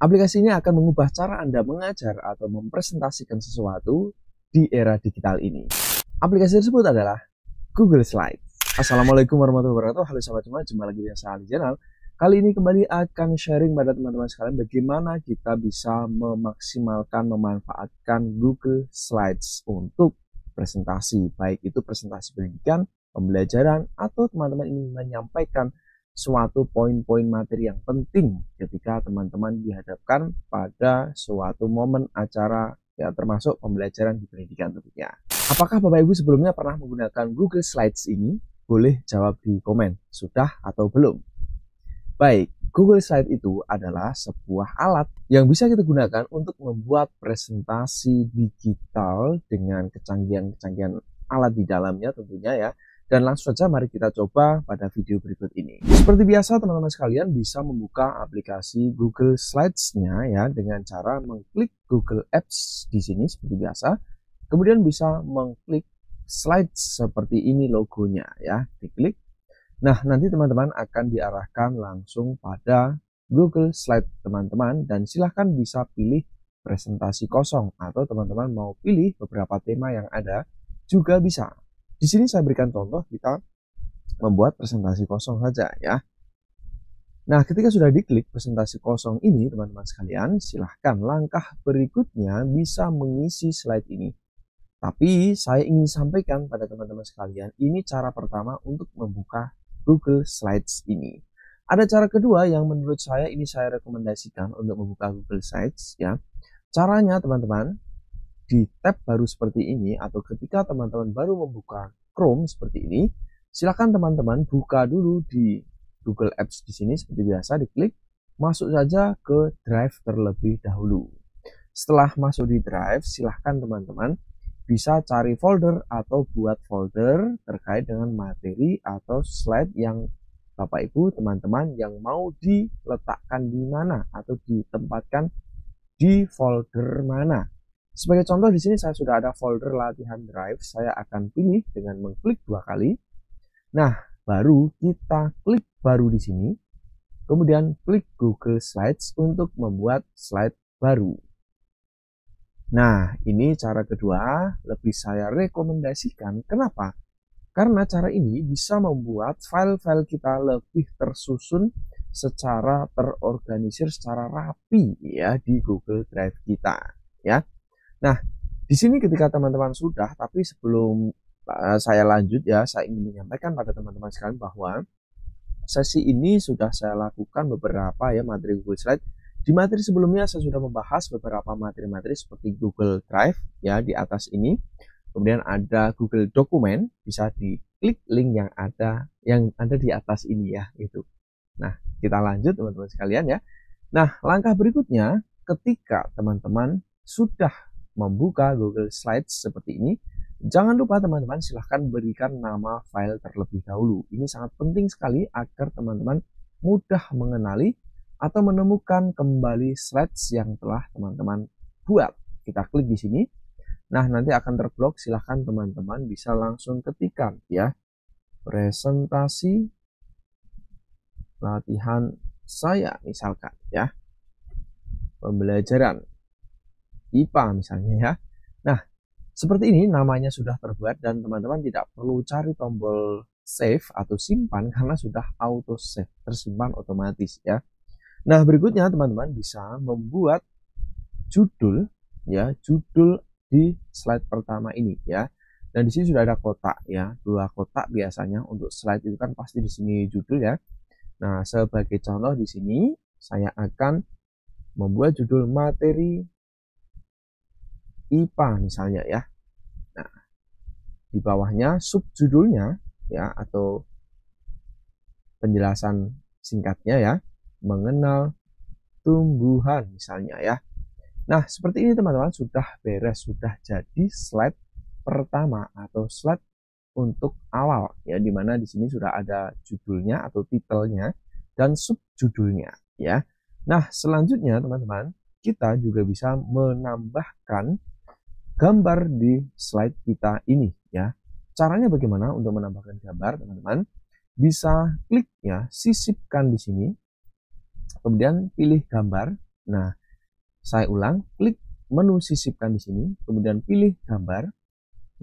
Aplikasi ini akan mengubah cara Anda mengajar atau mempresentasikan sesuatu di era digital ini. Aplikasi tersebut adalah Google Slides. Assalamualaikum warahmatullahi wabarakatuh. Halo sahabat semua, jumpa lagi dengan saya Ali Channel. Kali ini kembali akan sharing pada teman-teman sekalian bagaimana kita bisa memaksimalkan, memanfaatkan Google Slides untuk presentasi, baik itu presentasi pendidikan, pembelajaran, atau teman-teman ingin menyampaikan suatu poin-poin materi yang penting ketika teman-teman dihadapkan pada suatu momen acara, ya termasuk pembelajaran di pendidikan tentunya. Apakah Bapak Ibu sebelumnya pernah menggunakan Google Slides ini? Boleh jawab di komen, sudah atau belum? Baik, Google Slides itu adalah sebuah alat yang bisa kita gunakan untuk membuat presentasi digital dengan kecanggihan-kecanggihan alat di dalamnya tentunya ya. Dan langsung saja mari kita coba pada video berikut ini. Seperti biasa teman-teman sekalian bisa membuka aplikasi Google Slides-nya ya dengan cara mengklik Google Apps di sini seperti biasa. Kemudian bisa mengklik Slides seperti ini logonya ya, diklik. Nah, nanti teman-teman akan diarahkan langsung pada Google Slide teman-teman dan silahkan bisa pilih presentasi kosong atau teman-teman mau pilih beberapa tema yang ada juga bisa. Di sini saya berikan contoh kita membuat presentasi kosong saja ya. Nah, ketika sudah diklik presentasi kosong ini teman-teman sekalian, silahkan langkah berikutnya bisa mengisi slide ini. Tapi saya ingin sampaikan pada teman-teman sekalian, ini cara pertama untuk membuka Google Slides ini. Ada cara kedua yang menurut saya ini saya rekomendasikan untuk membuka Google Slides ya. Caranya teman-teman, di tab baru seperti ini atau ketika teman-teman baru membuka Chrome seperti ini, silakan teman-teman buka dulu di Google Apps di sini seperti biasa, diklik, masuk saja ke Drive terlebih dahulu. Setelah masuk di Drive, silahkan teman-teman bisa cari folder atau buat folder terkait dengan materi atau slide yang Bapak Ibu teman-teman yang mau diletakkan di mana atau ditempatkan di folder mana. Sebagai contoh di sini saya sudah ada folder latihan Drive, saya akan pilih dengan mengklik 2 kali. Nah, baru kita klik baru di sini. Kemudian klik Google Slides untuk membuat slide baru. Nah, ini cara kedua lebih saya rekomendasikan. Kenapa? Karena cara ini bisa membuat file-file kita lebih tersusun secara terorganisir, secara rapi ya di Google Drive kita ya. Nah, di sini ketika teman-teman sudah, tapi sebelum saya lanjut ya, saya ingin menyampaikan pada teman-teman sekalian bahwa sesi ini sudah saya lakukan beberapa ya materi Google Slide. Di materi sebelumnya saya sudah membahas beberapa materi-materi seperti Google Drive ya di atas ini. Kemudian ada Google Dokumen, bisa diklik link yang ada di atas ini ya itu. Nah, kita lanjut teman-teman sekalian ya. Nah, langkah berikutnya ketika teman-teman sudah membuka Google Slides seperti ini, jangan lupa teman-teman silahkan berikan nama file terlebih dahulu. Ini sangat penting sekali agar teman-teman mudah mengenali atau menemukan kembali slides yang telah teman-teman buat. Kita klik di sini. Nah, nanti akan terblok, silahkan teman-teman bisa langsung ketikkan ya. Presentasi latihan saya misalkan ya. Pembelajaran IPA misalnya ya. Nah, seperti ini namanya sudah terbuat dan teman-teman tidak perlu cari tombol save atau simpan karena sudah auto save, tersimpan otomatis ya. Nah, berikutnya teman-teman bisa membuat judul ya, judul di slide pertama ini ya. Dan di sini sudah ada kotak ya, 2 kotak biasanya untuk slide itu kan pasti di sini judul ya. Nah, sebagai contoh di sini saya akan membuat judul materi IPA misalnya ya. Nah, di bawahnya subjudulnya ya atau penjelasan singkatnya ya, mengenal tumbuhan misalnya ya. Nah, seperti ini teman-teman sudah beres, sudah jadi slide pertama atau slide untuk awal ya, dimana di sini sudah ada judulnya atau titelnya dan subjudulnya ya. Nah, selanjutnya teman-teman kita juga bisa menambahkan gambar di slide kita ini ya. Caranya bagaimana untuk menambahkan gambar teman-teman? Bisa klik ya, sisipkan di sini. Kemudian pilih gambar. Nah, saya ulang, klik menu sisipkan di sini, kemudian pilih gambar.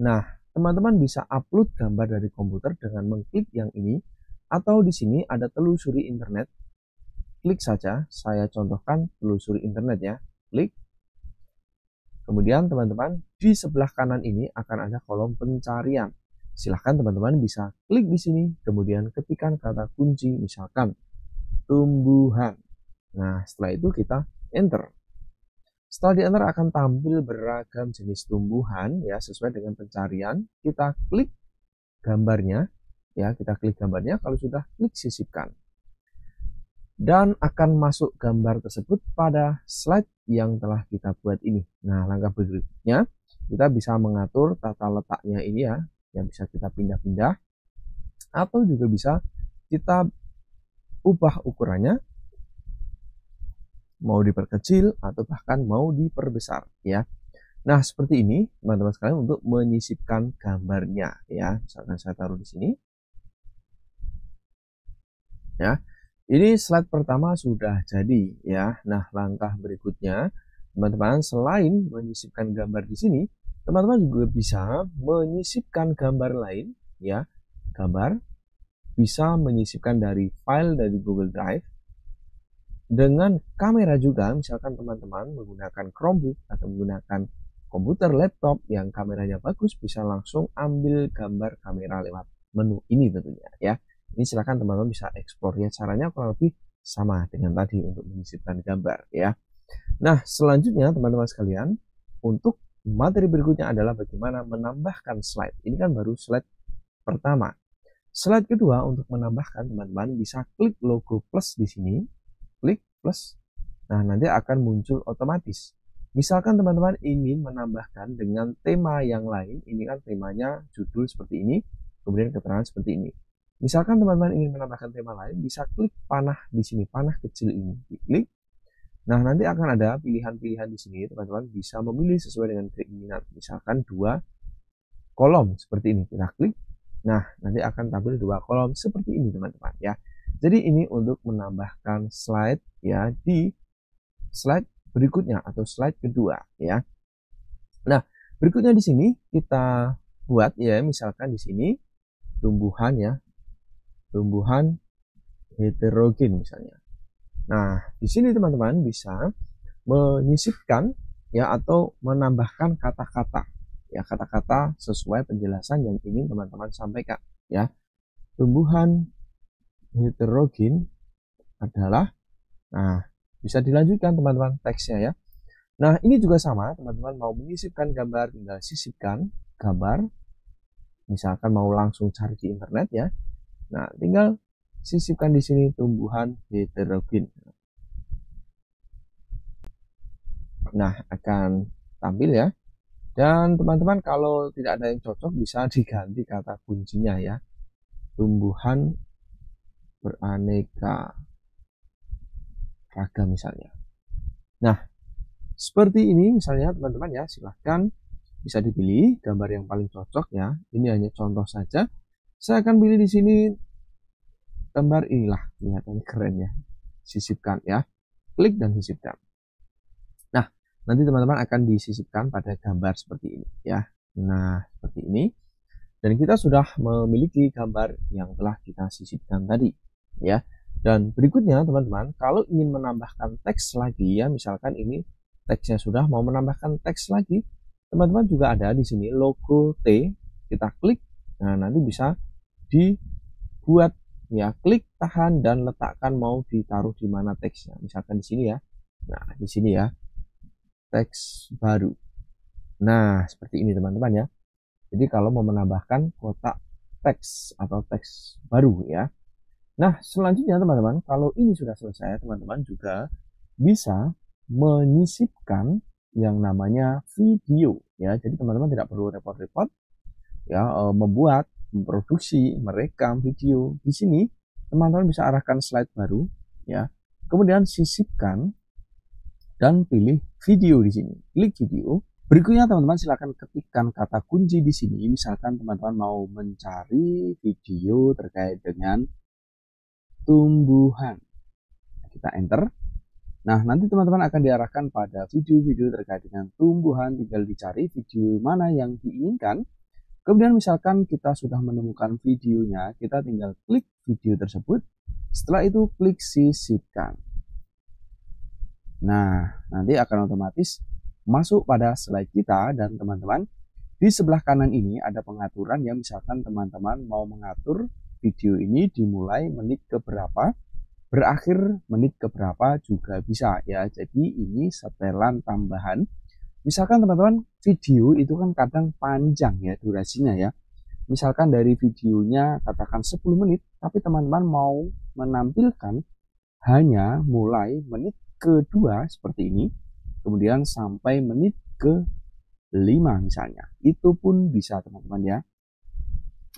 Nah, teman-teman bisa upload gambar dari komputer dengan mengklik yang ini, atau di sini ada telusuri internet. Klik saja, saya contohkan telusuri internet ya. Klik. Kemudian teman-teman di sebelah kanan ini akan ada kolom pencarian. Silahkan teman-teman bisa klik di sini, kemudian ketikkan kata kunci, misalkan tumbuhan. Nah, setelah itu kita enter. Setelah di enter akan tampil beragam jenis tumbuhan ya sesuai dengan pencarian. Kita klik gambarnya ya, kita klik gambarnya. Kalau sudah, klik sisipkan. Dan akan masuk gambar tersebut pada slide yang telah kita buat ini. Nah, langkah berikutnya kita bisa mengatur tata letaknya ini ya, yang bisa kita pindah-pindah, atau juga bisa kita ubah ukurannya, mau diperkecil atau bahkan mau diperbesar ya. Nah, seperti ini teman-teman sekalian untuk menyisipkan gambarnya ya. Misalkan saya taruh di sini ya. Ini slide pertama sudah jadi ya. Nah, langkah berikutnya teman-teman selain menyisipkan gambar di sini, teman-teman juga bisa menyisipkan gambar lain ya. Gambar bisa menyisipkan dari file dari Google Drive dengan kamera juga. Misalkan teman-teman menggunakan Chromebook atau menggunakan komputer laptop yang kameranya bagus, bisa langsung ambil gambar kamera lewat menu ini tentunya ya. Ini silakan teman-teman bisa eksplor ya, caranya kurang lebih sama dengan tadi untuk menyisipkan gambar ya. Nah, selanjutnya teman-teman sekalian, untuk materi berikutnya adalah bagaimana menambahkan slide. Ini kan baru slide pertama. Slide kedua, untuk menambahkan teman-teman bisa klik logo plus di sini, klik plus. Nah, nanti akan muncul otomatis. Misalkan teman-teman ingin menambahkan dengan tema yang lain, ini kan temanya judul seperti ini, kemudian keterangan seperti ini. Misalkan teman-teman ingin menambahkan tema lain, bisa klik panah di sini, panah kecil ini, diklik. Nah, nanti akan ada pilihan-pilihan di sini, teman-teman bisa memilih sesuai dengan keinginan. Misalkan 2 kolom seperti ini, kita klik. Nah, nanti akan tampil 2 kolom seperti ini, teman-teman ya. Jadi ini untuk menambahkan slide ya di slide berikutnya atau slide kedua ya. Nah, berikutnya di sini kita buat ya, misalkan di sini tumbuhan ya. Tumbuhan heterogen misalnya. Nah, di sini teman-teman bisa menyisipkan ya atau menambahkan kata-kata ya, kata-kata sesuai penjelasan yang ingin teman-teman sampaikan ya. Tumbuhan heterogen adalah, nah bisa dilanjutkan teman-teman teksnya ya. Nah, ini juga sama, teman-teman mau menyisipkan gambar tinggal sisipkan gambar. Misalkan mau langsung cari di internet ya. Nah, tinggal sisipkan di sini tumbuhan heterogen. Nah, akan tampil ya. Dan teman-teman kalau tidak ada yang cocok bisa diganti kata kuncinya ya. Tumbuhan beraneka ragam misalnya. Nah, seperti ini misalnya teman-teman ya, silahkan bisa dipilih gambar yang paling cocok ya. Ini hanya contoh saja. Saya akan pilih di sini gambar inilah, kelihatannya keren ya. Sisipkan ya. Klik dan sisipkan. Nah, nanti teman-teman akan disisipkan pada gambar seperti ini ya. Nah, seperti ini. Dan kita sudah memiliki gambar yang telah kita sisipkan tadi ya. Dan berikutnya teman-teman, kalau ingin menambahkan teks lagi ya, misalkan ini teksnya sudah, mau menambahkan teks lagi, teman-teman juga ada di sini logo T, kita klik. Nah, nanti bisa dibuat ya, klik, tahan dan letakkan mau ditaruh di mana teksnya. Misalkan di sini ya. Nah, di sini ya. Teks baru. Nah, seperti ini teman-teman ya. Jadi kalau mau menambahkan kotak teks atau teks baru ya. Nah, selanjutnya teman-teman, kalau ini sudah selesai, teman-teman juga bisa menyisipkan yang namanya video ya. Jadi teman-teman tidak perlu repot-repot ya memproduksi, merekam video. Di sini teman-teman bisa arahkan slide baru ya. Kemudian sisipkan dan pilih video di sini. Klik video. Berikutnya teman-teman silakan ketikkan kata kunci di sini. Misalkan teman-teman mau mencari video terkait dengan tumbuhan. Kita enter. Nah, nanti teman-teman akan diarahkan pada video-video terkait dengan tumbuhan, tinggal dicari video mana yang diinginkan. Kemudian misalkan kita sudah menemukan videonya, kita tinggal klik video tersebut. Setelah itu klik sisipkan. Nah, nanti akan otomatis masuk pada slide kita, dan teman-teman di sebelah kanan ini ada pengaturan ya. Misalkan teman-teman mau mengatur video ini dimulai menit keberapa, berakhir menit keberapa juga bisa ya. Jadi ini setelan tambahan. Misalkan teman-teman video itu kan kadang panjang ya durasinya ya. Misalkan dari videonya katakan 10 menit, tapi teman-teman mau menampilkan hanya mulai menit kedua seperti ini, kemudian sampai menit ke-5 misalnya. Itu pun bisa teman-teman ya.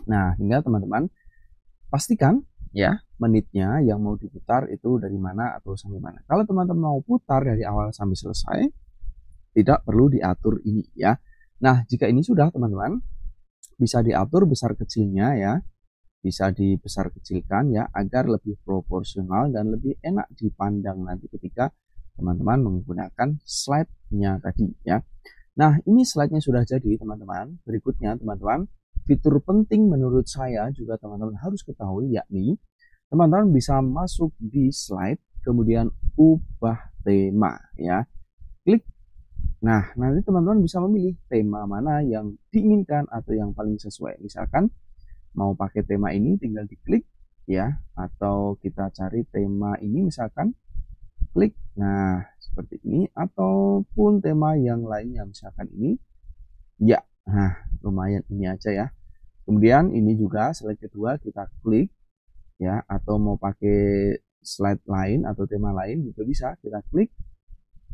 Nah, tinggal teman-teman pastikan ya menitnya yang mau diputar itu dari mana atau sampai mana. Kalau teman-teman mau putar dari awal sampai selesai, tidak perlu diatur ini ya. Nah, jika ini sudah teman-teman, bisa diatur besar kecilnya ya. Bisa dibesar kecilkan ya, agar lebih proporsional dan lebih enak dipandang nanti ketika teman-teman menggunakan slide-nya tadi ya. Nah, ini slide-nya sudah jadi teman-teman. Berikutnya teman-teman, fitur penting menurut saya juga teman-teman harus ketahui, yakni teman-teman bisa masuk di slide, kemudian ubah tema ya. Klik. Nah, nanti teman-teman bisa memilih tema mana yang diinginkan atau yang paling sesuai. Misalkan mau pakai tema ini, tinggal diklik ya, atau kita cari tema ini misalkan, klik. Nah, seperti ini, ataupun tema yang lainnya misalkan ini ya. Nah, lumayan ini aja ya. Kemudian ini juga slide kedua kita klik ya, atau mau pakai slide lain atau tema lain juga bisa, kita klik.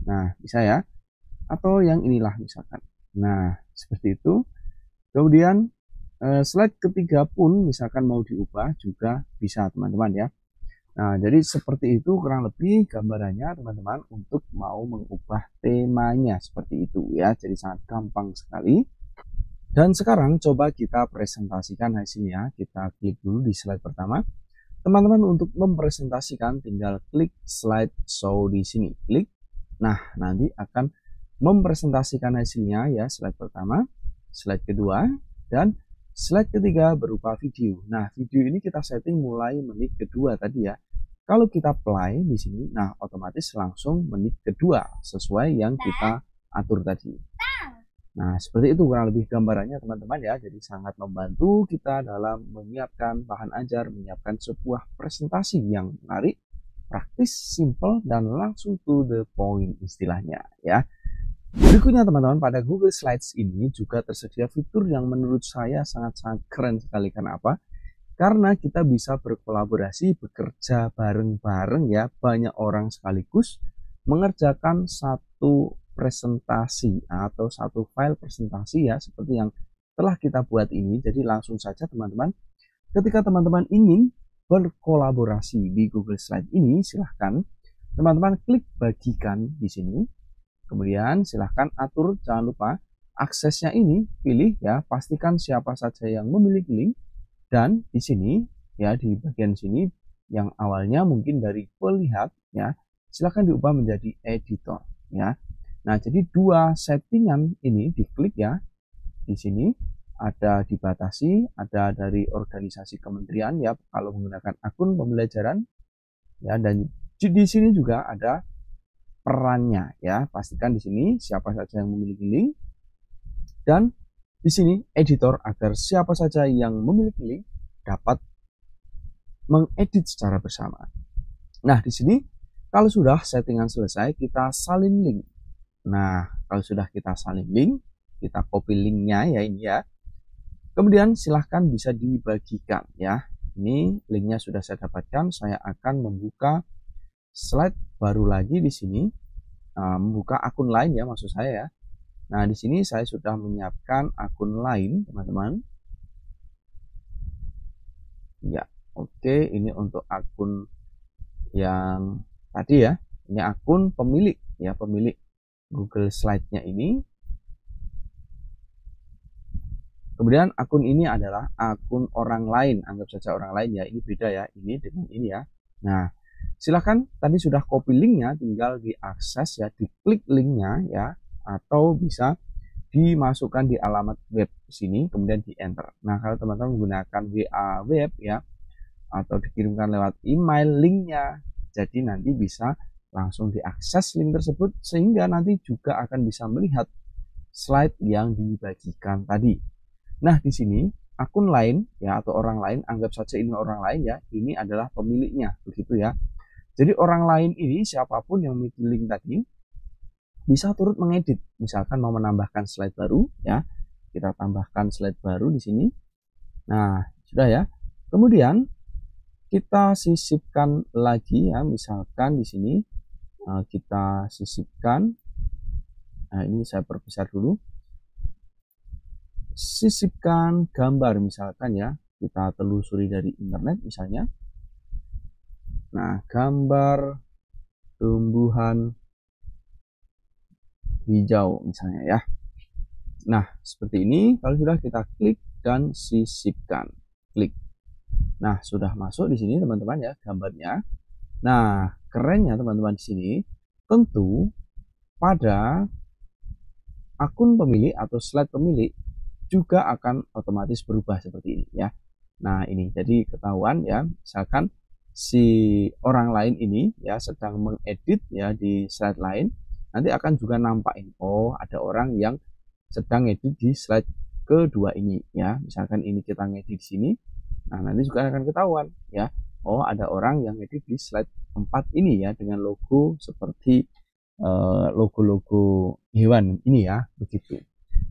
Nah, bisa ya, atau yang inilah misalkan. Nah, seperti itu. Kemudian slide ketiga pun misalkan mau diubah juga bisa teman-teman ya. Nah, jadi seperti itu kurang lebih gambarannya teman-teman untuk mau mengubah temanya seperti itu ya. Jadi sangat gampang sekali. Dan sekarang coba kita presentasikan hasilnya. Kita klik dulu di slide pertama. Teman-teman untuk mempresentasikan tinggal klik slide show di sini. Klik. Nah, nanti akan mempresentasikan hasilnya ya, slide pertama, slide kedua, dan slide ketiga berupa video. Nah, video ini kita setting mulai menit kedua tadi ya. Kalau kita play di sini, nah otomatis langsung menit kedua sesuai yang kita atur tadi. Nah, seperti itu kurang lebih gambarannya teman-teman ya. Jadi sangat membantu kita dalam menyiapkan bahan ajar, menyiapkan sebuah presentasi yang menarik, praktis, simple, dan langsung to the point istilahnya ya. Berikutnya teman-teman, pada Google Slides ini juga tersedia fitur yang menurut saya sangat-sangat keren sekali. Karena apa? Karena kita bisa berkolaborasi, bekerja bareng-bareng ya, banyak orang sekaligus mengerjakan satu presentasi atau satu file presentasi ya, seperti yang telah kita buat ini. Jadi langsung saja teman-teman, ketika teman-teman ingin berkolaborasi di Google Slide ini, silahkan teman-teman klik bagikan di sini. Kemudian silahkan atur, jangan lupa aksesnya ini pilih ya, pastikan siapa saja yang memiliki link, dan di sini ya, di bagian sini yang awalnya mungkin dari pelihat ya, silahkan diubah menjadi editor ya. Nah, jadi dua settingan ini diklik ya. Di sini ada dibatasi, ada dari organisasi kementerian ya kalau menggunakan akun pembelajaran ya, dan di sini juga ada perannya ya. Pastikan di sini siapa saja yang memiliki link, dan di sini editor agar siapa saja yang memiliki link dapat mengedit secara bersama. Nah, di sini kalau sudah settingan selesai, kita salin link. Nah, kalau sudah kita salin link, kita copy linknya ya, ini ya. Kemudian silahkan bisa dibagikan ya. Ini linknya sudah saya dapatkan. Saya akan membuka slide baru lagi di sini, membuka akun lain ya, maksud saya ya. Nah, di sini saya sudah menyiapkan akun lain, teman-teman. Ya, oke, ini untuk akun yang tadi ya. Ini akun pemilik ya, pemilik Google Slide-nya ini. Kemudian akun ini adalah akun orang lain, anggap saja orang lain ya. Ini beda ya, ini dengan ini ya. Nah, Silahkan tadi sudah copy linknya, tinggal diakses ya, diklik linknya ya, atau bisa dimasukkan di alamat web sini, kemudian di enter. Nah, kalau teman-teman menggunakan WA web ya, atau dikirimkan lewat email linknya, jadi nanti bisa langsung diakses link tersebut, sehingga nanti juga akan bisa melihat slide yang dibagikan tadi. Nah, di sini akun lain ya, atau orang lain, anggap saja ini orang lain ya, ini adalah pemiliknya, begitu ya. Jadi orang lain ini, siapapun yang memiliki link tadi, bisa turut mengedit. Misalkan mau menambahkan slide baru ya, kita tambahkan slide baru di sini. Nah, sudah ya. Kemudian kita sisipkan lagi ya, misalkan di sini kita sisipkan. Nah, ini saya perbesar dulu. Sisipkan gambar misalkan ya, kita telusuri dari internet misalnya. Nah, gambar tumbuhan hijau misalnya ya. Nah, seperti ini. Kalau sudah, kita klik dan sisipkan. Klik. Nah, sudah masuk di sini teman-teman ya gambarnya. Nah, kerennya teman-teman di sini, tentu pada akun pemilik atau slide pemilik juga akan otomatis berubah seperti ini ya. Nah, ini jadi ketahuan ya, misalkan si orang lain ini ya sedang mengedit ya di slide lain, nanti akan juga nampakin, oh ada orang yang sedang edit di slide kedua ini ya. Misalkan ini kita ngedit di sini, nah nanti juga akan ketahuan ya, oh ada orang yang edit di slide 4 ini ya, dengan logo seperti logo-logo hewan ini ya, begitu.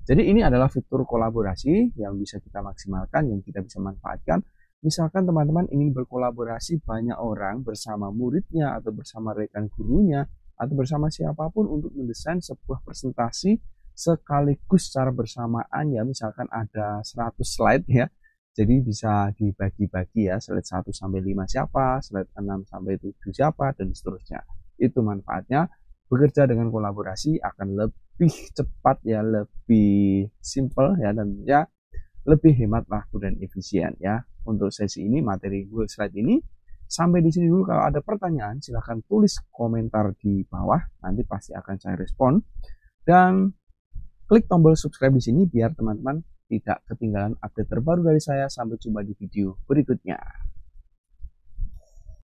Jadi ini adalah fitur kolaborasi yang bisa kita maksimalkan, yang kita bisa manfaatkan. Misalkan teman-teman ingin berkolaborasi banyak orang bersama muridnya, atau bersama rekan gurunya, atau bersama siapapun untuk mendesain sebuah presentasi sekaligus secara bersamaan ya. Misalkan ada 100 slide ya, jadi bisa dibagi-bagi ya, slide 1 sampai 5 siapa, slide 6 sampai 7 siapa, dan seterusnya. Itu manfaatnya. Bekerja dengan kolaborasi akan lebih cepat ya, lebih simple ya, dan ya lebih hemat waktu dan efisien ya. Untuk sesi ini, materi Google Slide ini sampai di sini dulu. Kalau ada pertanyaan, silahkan tulis komentar di bawah, nanti pasti akan saya respon. Dan klik tombol subscribe di sini biar teman-teman tidak ketinggalan update terbaru dari saya. Sampai jumpa di video berikutnya.